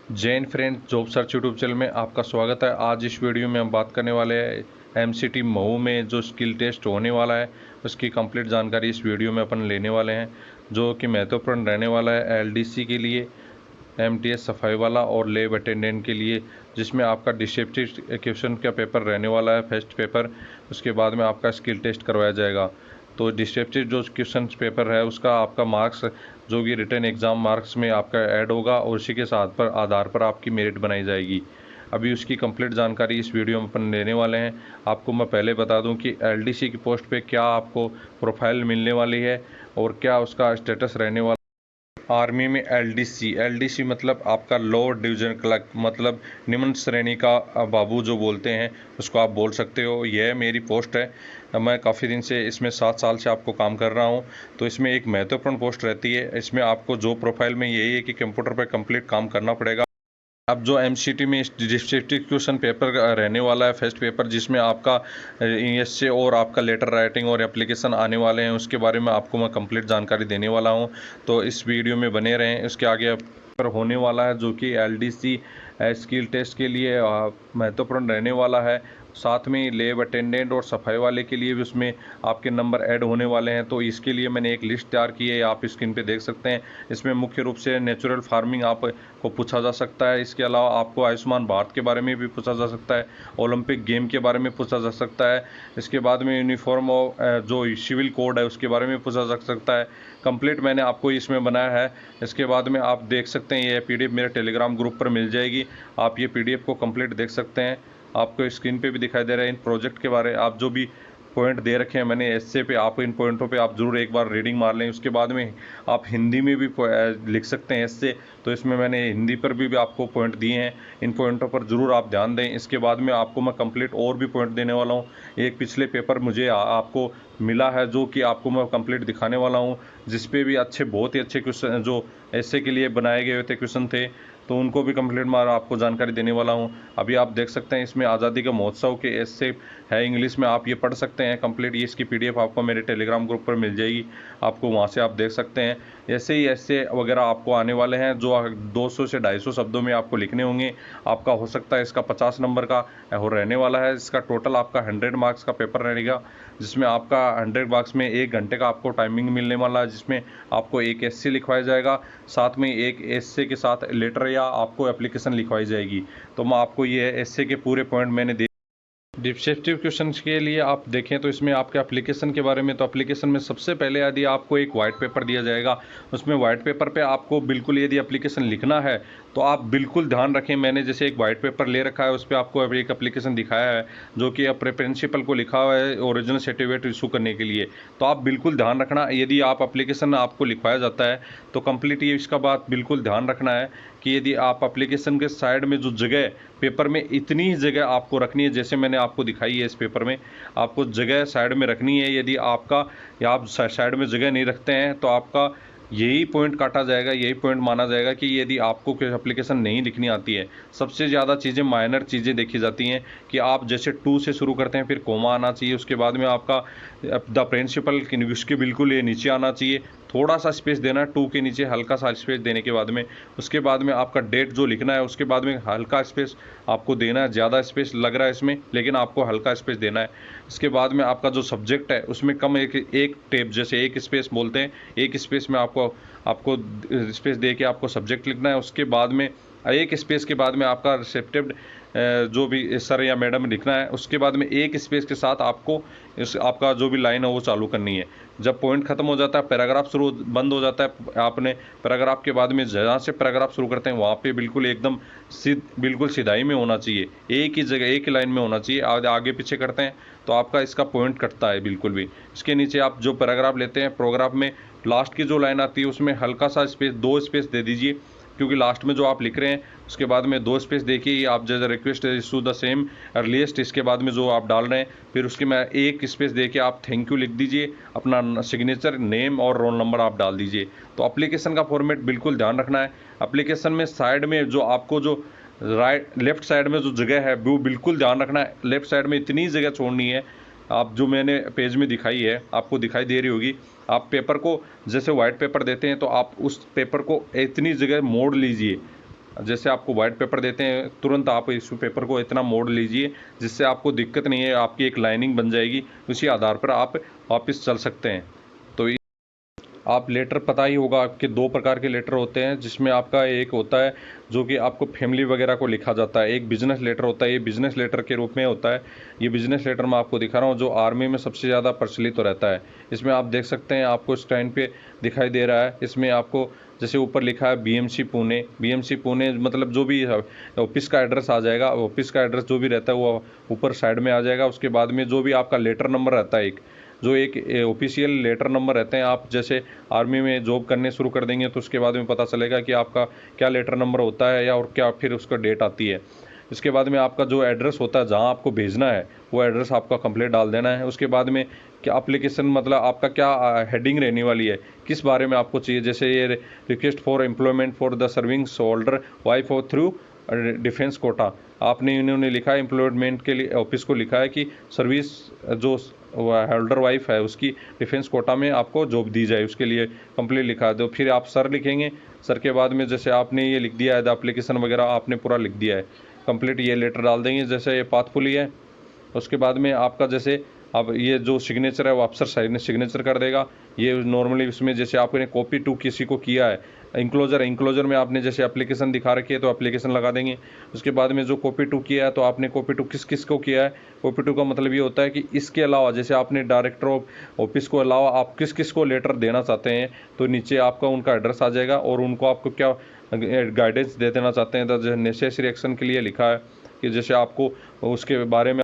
Jain friend job search YouTube channel में आपका स्वागत है। आज इस वीडियो में हम बात करने वाले हैं एमसीटी मऊ में जो स्किल टेस्ट होने वाला है उसकी कंप्लीट जानकारी इस वीडियो में अपन लेने वाले हैं, जो कि महत्वपूर्ण रहने वाला है एलडीसी के लिए, एमटीएस सफाई वाला और लैब अटेंडेंट के लिए, जिसमें आपका डिस्क्रिप्टिव क्वेश्चन का पेपर रहने वाला है फर्स्ट पेपर। उसके बाद में आपका स्किल टेस्ट करवाया जाएगा। तो डिस्क्रिप्टिव जो क्वेश्चन पेपर है उसका आपका मार्क्स जो कि रिटर्न एग्ज़ाम मार्क्स में आपका ऐड होगा और उसी के साथ पर आधार पर आपकी मेरिट बनाई जाएगी। अभी उसकी कंप्लीट जानकारी इस वीडियो में अपन लेने वाले हैं। आपको मैं पहले बता दूं कि एलडीसी की पोस्ट पे क्या आपको प्रोफाइल मिलने वाली है और क्या उसका स्टेटस रहने वाला। आर्मी में एलडीसी मतलब आपका लोअर डिवीजन क्लर्क, मतलब निम्न श्रेणी का बाबू जो बोलते हैं उसको आप बोल सकते हो। यह मेरी पोस्ट है। मैं काफ़ी दिन से इसमें 7 साल से आपको काम कर रहा हूं। तो इसमें एक महत्वपूर्ण पोस्ट रहती है। इसमें आपको जो प्रोफाइल में यही है कि कंप्यूटर पर कंप्लीट काम करना पड़ेगा। अब जो एमसीटी में डिस्क्रिप्टिव क्वेश्चन पेपर रहने वाला है फर्स्ट पेपर, जिसमें आपका एसए और आपका लेटर राइटिंग और एप्लीकेशन आने वाले हैं, उसके बारे में आपको मैं कंप्लीट जानकारी देने वाला हूं। तो इस वीडियो में बने रहें। इसके आगे पर होने वाला है जो कि एलडीसी स्किल टेस्ट के लिए महत्वपूर्ण रहने वाला है। साथ में लैब अटेंडेंट और सफाई वाले के लिए भी उसमें आपके नंबर ऐड होने वाले हैं। तो इसके लिए मैंने एक लिस्ट तैयार की है, आप स्क्रीन पे देख सकते हैं। इसमें मुख्य रूप से नेचुरल फार्मिंग आपको पूछा जा सकता है। इसके अलावा आपको आयुष्मान भारत के बारे में भी पूछा जा सकता है, ओलंपिक गेम के बारे में पूछा जा सकता है। इसके बाद में यूनिफॉर्म और जो सिविल कोड है उसके बारे में पूछा जा सकता है। कंप्लीट मैंने आपको इसमें बनाया है। इसके बाद में आप देख सकते हैं ये पीडीएफ मेरे टेलीग्राम ग्रुप पर मिल जाएगी। आप ये पीडीएफ को कंप्लीट देख सकते हैं। आपको स्क्रीन पे भी दिखाई दे रहा है इन प्रोजेक्ट के बारे, आप जो भी पॉइंट दे रखे हैं मैंने एस्से पे, आप इन पॉइंटों पे आप ज़रूर एक बार रीडिंग मार लें। उसके बाद में आप हिंदी में भी लिख सकते हैं एस्से। तो इसमें मैंने हिंदी पर भी आपको पॉइंट दिए हैं। इन पॉइंटों पर ज़रूर आप ध्यान दें। इसके बाद में आपको मैं कंप्लीट और भी पॉइंट देने वाला हूँ। एक पिछले पेपर मुझे आपको मिला है जो कि आपको मैं कंप्लीट दिखाने वाला हूँ, जिसपे भी बहुत ही अच्छे क्वेश्चन जो एस्से के लिए बनाए गए थे क्वेश्चन थे, तो उनको भी कंप्लीट मार आपको जानकारी देने वाला हूँ। अभी आप देख सकते हैं इसमें आज़ादी का महोत्सव के एस्से है इंग्लिश में, आप ये पढ़ सकते हैं कंप्लीट। ये इसकी पीडीएफ आपको मेरे टेलीग्राम ग्रुप पर मिल जाएगी, आपको वहाँ से आप देख सकते हैं। ऐसे ही ऐसे वगैरह आपको आने वाले हैं जो 200 से 250 शब्दों में आपको लिखने होंगे। आपका हो सकता है इसका 50 नंबर का हो रहने वाला है। इसका टोटल आपका 100 मार्क्स का पेपर रहेगा, जिसमें आपका 100 मार्क्स में 1 घंटे का आपको टाइमिंग मिलने वाला है, जिसमें आपको एक एस्से लिखवाया जाएगा, साथ में एक एस्से के साथ लेटर या आपको एप्लीकेशन लिखवाई जाएगी। तो मैं आपको ये एस्से के पूरे पॉइंट मैंने दे डिस्क्रिप्टिव क्वेश्चंस के लिए आप देखें तो इसमें आपके एप्लीकेशन के बारे में, तो एप्लीकेशन में सबसे पहले यदि आपको एक वाइट पेपर दिया जाएगा, उसमें वाइट पेपर पे आपको बिल्कुल यदि एप्लीकेशन लिखना है तो आप बिल्कुल ध्यान रखें। मैंने जैसे एक वाइट पेपर ले रखा है, उस पर आपको एक एप्लीकेशन दिखाया है जो कि अपने प्रिंसिपल को लिखा हुआ है ओरिजिनल सर्टिफिकेट इशू करने के लिए। तो आप बिल्कुल ध्यान रखना, यदि आप एप्लीकेशन आपको लिखवाया जाता है तो कंप्लीट ये इसका बात बिल्कुल ध्यान रखना है कि यदि आप एप्लीकेशन के साइड में जो जगह पेपर में इतनी ही जगह आपको रखनी है, जैसे मैंने आपको दिखाई है इस पेपर में, आपको जगह साइड में रखनी है। यदि आपका या आप साइड में जगह नहीं रखते हैं तो आपका यही पॉइंट काटा जाएगा, यही पॉइंट माना जाएगा कि यदि आपको कोई एप्लीकेशन नहीं लिखनी आती है। सबसे ज़्यादा चीज़ें माइनर चीज़ें देखी जाती हैं कि आप जैसे टू से शुरू करते हैं फिर कोमा आना चाहिए, उसके बाद में आपका द प्रिंसिपल उसके बिल्कुल ये नीचे आना चाहिए, थोड़ा सा स्पेस देना है टू के नीचे, हल्का सा स्पेस देने के बाद में उसके बाद में आपका डेट जो लिखना है उसके बाद में हल्का स्पेस आपको देना है। ज़्यादा स्पेस लग रहा है इसमें लेकिन आपको हल्का स्पेस देना है। इसके बाद में आपका जो सब्जेक्ट है उसमें कम एक टेप जैसे एक स्पेस बोलते हैं, एक स्पेस में आपको आपको स्पेस दे के आपको सब्जेक्ट लिखना है। उसके बाद में एक स्पेस के बाद में आपका रिसेप्टिव जो भी सर या मैडम लिखना है, उसके बाद में एक स्पेस के साथ आपको इस आपका जो भी लाइन है वो चालू करनी है। जब पॉइंट खत्म हो जाता है, पैराग्राफ शुरू बंद हो जाता है, आपने पैराग्राफ के बाद में जहाँ से पैराग्राफ शुरू करते हैं वहाँ पे बिल्कुल एकदम बिल्कुल सिधाई में होना चाहिए, एक ही जगह एक ही लाइन में होना चाहिए। आगे पीछे करते हैं तो आपका इसका पॉइंट कटता है बिल्कुल भी। इसके नीचे आप जो पैराग्राफ लेते हैं, पैराग्राफ में लास्ट की जो लाइन आती है उसमें हल्का सा स्पेस, 2 स्पेस दे दीजिए, क्योंकि लास्ट में जो आप लिख रहे हैं उसके बाद में 2 स्पेस देखिए। आप जैसे request issue the same earliest, इसके बाद में जो आप डाल रहे हैं फिर उसके में एक स्पेस दे के आप थैंक यू लिख दीजिए, अपना सिग्नेचर, नेम और रोल नंबर आप डाल दीजिए। तो एप्लीकेशन का फॉर्मेट बिल्कुल ध्यान रखना है। एप्लीकेशन में साइड में जो आपको जो लेफ्ट साइड में जो जगह है वो बिल्कुल ध्यान रखना है। लेफ्ट साइड में इतनी जगह छोड़नी है, आप जो मैंने पेज में दिखाई है आपको दिखाई दे रही होगी। आप पेपर को जैसे वाइट पेपर देते हैं तो आप उस पेपर को इतनी जगह मोड़ लीजिए, जैसे आपको वाइट पेपर देते हैं, तुरंत आप इस पेपर को इतना मोड़ लीजिए जिससे आपको दिक्कत नहीं है, आपकी एक लाइनिंग बन जाएगी, उसी आधार पर आप वापस चल सकते हैं। तो आप लेटर पता ही होगा आपके दो प्रकार के लेटर होते हैं, जिसमें आपका एक होता है जो कि आपको फैमिली वगैरह को लिखा जाता है, एक बिजनेस लेटर होता है, ये बिजनेस लेटर के रूप में होता है। ये बिजनेस लेटर मैं आपको दिखा रहा हूँ जो आर्मी में सबसे ज़्यादा प्रचलित रहता है। इसमें आप देख सकते हैं, आपको स्क्रीन पे दिखाई दे रहा है, इसमें आपको जैसे ऊपर लिखा है बीएमसी पुणे, बीएमसी पुणे मतलब जो भी ऑफिस का एड्रेस आ जाएगा, ऑफिस का एड्रेस जो भी रहता है वो ऊपर साइड में आ जाएगा। उसके बाद में जो भी आपका लेटर नंबर रहता है, एक ऑफिशियल लेटर नंबर रहते हैं, आप जैसे आर्मी में जॉब करने शुरू कर देंगे तो उसके बाद में पता चलेगा कि आपका क्या लेटर नंबर होता है या और क्या फिर उसका डेट आती है। इसके बाद में आपका जो एड्रेस होता है जहां आपको भेजना है वो एड्रेस आपका कंप्लीट डाल देना है। उसके बाद में क्या एप्लीकेशन मतलब आपका क्या हेडिंग रहने वाली है, किस बारे में आपको चाहिए, जैसे ये request for employment for the serving soldier wife और थ्रू डिफेंस कोटा, आपने इन्होंने लिखा है एम्प्लॉयमेंट के लिए ऑफिस को लिखा है कि सर्विस जो होल्डर वाइफ है उसकी डिफेंस कोटा में आपको जॉब दी जाए, उसके लिए कंप्लीट लिखा दो। फिर आप सर लिखेंगे, सर के बाद में जैसे आपने ये लिख दिया है द एप्लीकेशन वगैरह आपने पूरा लिख दिया है कंप्लीट, ये लेटर डाल देंगे जैसे ये पाथफुली है। उसके बाद में आपका जैसे अब ये जो सिग्नेचर है वो अफसर सिग्नेचर कर देगा। ये नॉर्मली उसमें जैसे आपने कॉपी टू किसी को किया है, इंक्लोजर में आपने जैसे एप्लीकेशन दिखा रखी है तो एप्लीकेशन लगा देंगे। उसके बाद में जो कॉपी टू किया है तो आपने कॉपी टू किस किस को किया है, कॉपी टू का मतलब ये होता है कि इसके अलावा जैसे आपने डायरेक्टर ऑफ ऑफिस को अलावा आप किस किस को लेटर देना चाहते हैं, तो नीचे आपका उनका एड्रेस आ जाएगा और उनको आपको क्या गाइडेंस दे देना चाहते हैं, तो नेसेसरी एक्शन के लिए लिखा है कि जैसे आपको उसके बारे में।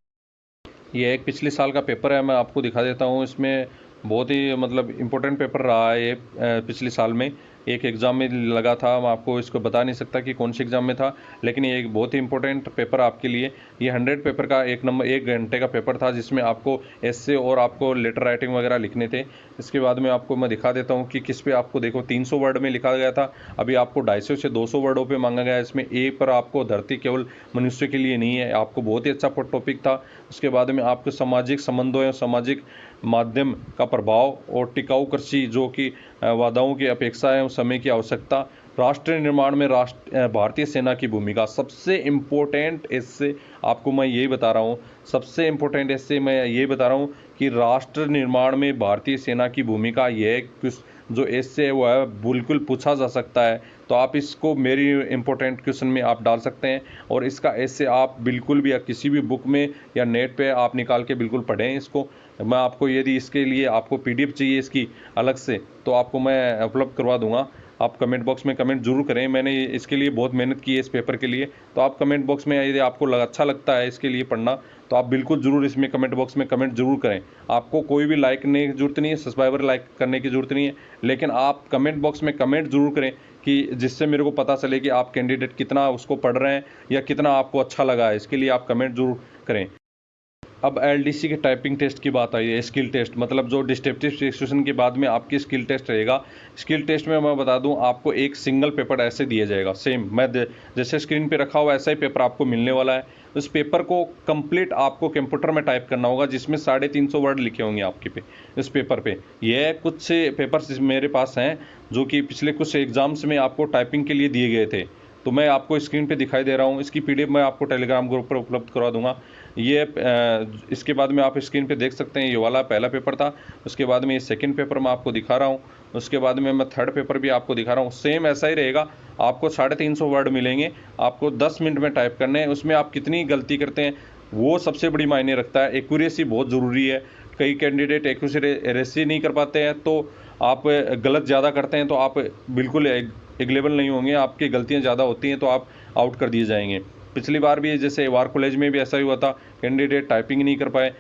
ये एक पिछले साल का पेपर है, मैं आपको दिखा देता हूँ। इसमें बहुत ही मतलब इम्पोर्टेंट पेपर रहा है ये, पिछले साल में एक एग्ज़ाम में लगा था। मैं आपको इसको बता नहीं सकता कि कौन से एग्ज़ाम में था, लेकिन ये एक बहुत ही इंपॉर्टेंट पेपर आपके लिए। ये 100 पेपर का 1 घंटे का पेपर था, जिसमें आपको एस्से और आपको लेटर राइटिंग वगैरह लिखने थे। इसके बाद में आपको मैं दिखा देता हूँ कि किस पे आपको देखो 300 वर्ड में लिखा गया था, अभी आपको 250 से 200 वर्डों पे मांगा गया है। इसमें ए पर आपको धरती केवल मनुष्य के लिए नहीं है, आपको बहुत ही अच्छा टॉपिक था। उसके बाद में आपको सामाजिक संबंधों या सामाजिक माध्यम का प्रभाव और टिकाऊ कृषि जो कि वादाओं की अपेक्षा है उस समय की आवश्यकता, राष्ट्र निर्माण में भारतीय सेना की भूमिका। सबसे इम्पोर्टेंट इससे आपको मैं यही बता रहा हूँ, सबसे इम्पोर्टेंट इससे मैं यही बता रहा हूँ कि राष्ट्र निर्माण में भारतीय सेना की भूमिका यह कुछ जो इससे वो है बिल्कुल पूछा जा सकता है। तो आप इसको मेरी इंपॉर्टेंट क्वेश्चन में आप डाल सकते हैं और इसका ऐसे आप बिल्कुल भी किसी भी बुक में या नेट पे आप निकाल के बिल्कुल पढ़ें इसको। मैं आपको यदि इसके लिए आपको पीडीएफ चाहिए इसकी अलग से तो आपको मैं उपलब्ध करवा दूंगा। आप कमेंट बॉक्स में कमेंट जरूर करें, मैंने इसके लिए बहुत मेहनत की है इस पेपर के लिए। तो आप कमेंट बॉक्स में यदि आपको अच्छा लगता है इसके लिए पढ़ना तो आप बिल्कुल ज़रूर इसमें कमेंट बॉक्स में कमेंट जरूर करें। आपको कोई भी लाइक करने की ज़रूरत नहीं है, सब्सक्राइबर लाइक करने की ज़रूरत नहीं है, लेकिन आप कमेंट बॉक्स में कमेंट जरूर करें कि जिससे मेरे को पता चले कि आप कैंडिडेट कितना उसको पढ़ रहे हैं या कितना आपको अच्छा लगा है। इसके लिए आप कमेंट जरूर करें। अब एलडीसी के टाइपिंग टेस्ट की बात आई है, स्किल टेस्ट मतलब जो डिस्क्रिप्टिव सिचुएशन के बाद में आपकी स्किल टेस्ट रहेगा। स्किल टेस्ट में मैं बता दूं आपको एक सिंगल पेपर ऐसे दिया जाएगा, सेम मैं जैसे स्क्रीन पे रखा हुआ ऐसा ही पेपर आपको मिलने वाला है। उस पेपर को कंप्लीट आपको कंप्यूटर में टाइप करना होगा, जिसमें 350 वर्ड लिखे होंगे आपके पे इस पेपर पे। ये कुछ से पेपर्स मेरे पास हैं जो कि पिछले कुछ एग्जाम्स में आपको टाइपिंग के लिए दिए गए थे, तो मैं आपको स्क्रीन पे दिखाई दे रहा हूँ। इसकी पीडीएफ मैं आपको टेलीग्राम ग्रुप पर उपलब्ध करवा दूंगा। ये इसके बाद में आप स्क्रीन पे देख सकते हैं, ये वाला पहला पेपर था। उसके बाद में ये सेकंड पेपर मैं आपको दिखा रहा हूँ। उसके बाद में मैं थर्ड पेपर भी आपको दिखा रहा हूँ। सेम ऐसा ही रहेगा, आपको 350 वर्ड मिलेंगे, आपको 10 मिनट में टाइप करने हैं। उसमें आप कितनी गलती करते हैं वो सबसे बड़ी मायने रखता है। एक्यूरेसी बहुत ज़रूरी है, कई कैंडिडेट एक्यूरेसी नहीं कर पाते हैं, तो आप गलत ज़्यादा करते हैं तो आप बिल्कुल एक लेवल नहीं होंगे, आपकी गलतियाँ ज़्यादा होती हैं तो आप आउट कर दिए जाएंगे। पिछली बार भी जैसे वार कॉलेज में भी ऐसा ही हुआ था, कैंडिडेट टाइपिंग नहीं कर पाए।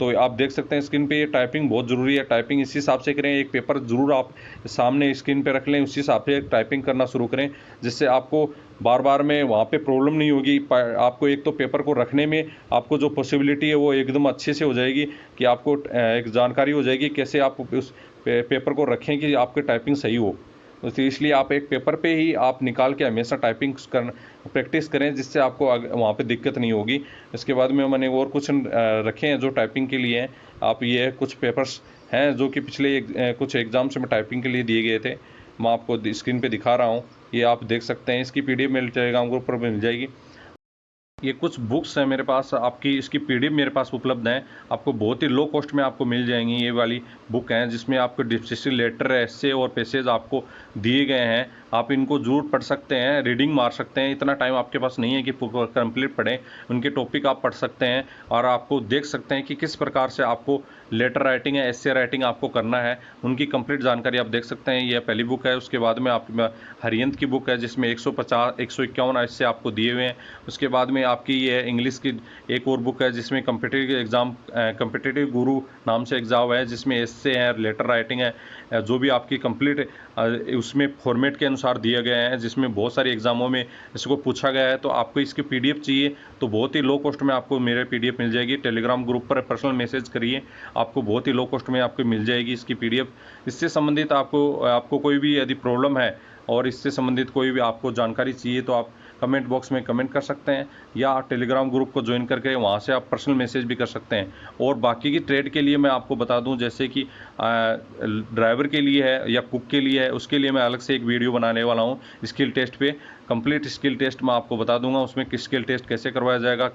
तो आप देख सकते हैं स्क्रीन पे, ये टाइपिंग बहुत ज़रूरी है, टाइपिंग इसी हिसाब से करें। एक पेपर ज़रूर आप सामने स्क्रीन पे रख लें, उसी हिसाब से टाइपिंग करना शुरू करें, जिससे आपको बार बार में वहाँ पे प्रॉब्लम नहीं होगी। आपको एक तो पेपर को रखने में आपको जो पॉसिबिलिटी है वो एकदम अच्छे से हो जाएगी कि आपको एक जानकारी हो जाएगी कैसे आप उस पेपर को रखें कि आपकी टाइपिंग सही हो। तो इसलिए आप एक पेपर पे ही आप निकाल के हमेशा टाइपिंग प्रैक्टिस करें, जिससे आपको वहाँ पे दिक्कत नहीं होगी। इसके बाद में मैंने और कुछ रखे हैं जो टाइपिंग के लिए हैं। आप ये कुछ पेपर्स हैं जो कि पिछले कुछ एग्जाम्स में टाइपिंग के लिए दिए गए थे, मैं आपको स्क्रीन पे दिखा रहा हूँ। ये आप देख सकते हैं, इसकी PDF मेरे टेलीग्राम ग्रुप पर मिल जाएगी। ये कुछ बुक्स हैं मेरे पास, आपकी इसकी PDF मेरे पास उपलब्ध हैं, आपको बहुत ही लो कॉस्ट में आपको मिल जाएंगी। ये वाली बुक हैं जिसमें आपको डिस्कशन लेटर, एस्से और पैसेज आपको दिए गए हैं। आप इनको जरूर पढ़ सकते हैं, रीडिंग मार सकते हैं। इतना टाइम आपके पास नहीं है कि कंप्लीट पढ़ें, उनके टॉपिक आप पढ़ सकते हैं और आपको देख सकते हैं कि किस प्रकार से आपको लेटर राइटिंग या एस्से राइटिंग आपको करना है, उनकी कंप्लीट जानकारी आप देख सकते हैं। यह पहली बुक है। उसके बाद में आप हरियंत की बुक है जिसमें 151 एस्से आपको दिए हुए हैं। उसके बाद में आपकी ये इंग्लिश की एक और बुक है जिसमें कम्पिटिटिव गुरु नाम से एग्ज़ाम है, जिसमें एस्से है, लेटर राइटिंग है, जो भी आपकी कंप्लीट उसमें फॉर्मेट के अनुसार दिया गया है, जिसमें बहुत सारे एग्ज़ामों में इसको पूछा गया है। तो आपको इसकी PDF चाहिए तो बहुत ही लो कॉस्ट में आपको मेरे PDF मिल जाएगी। टेलीग्राम ग्रुप पर पर्सनल मैसेज करिए, आपको बहुत ही लो कॉस्ट में आपको मिल जाएगी इसकी PDF। इससे संबंधित आपको कोई भी यदि प्रॉब्लम है और इससे संबंधित कोई भी आपको जानकारी चाहिए तो आप कमेंट बॉक्स में कमेंट कर सकते हैं या टेलीग्राम ग्रुप को ज्वाइन करके वहाँ से आप पर्सनल मैसेज भी कर सकते हैं। और बाकी की ट्रेड के लिए मैं आपको बता दूं, जैसे कि ड्राइवर के लिए है या कुक के लिए है, उसके लिए मैं अलग से एक वीडियो बनाने वाला हूँ स्किल टेस्ट पे। कंप्लीट स्किल टेस्ट मैं आपको बता दूंगा उसमें किस स्किल टेस्ट कैसे करवाया जाएगा,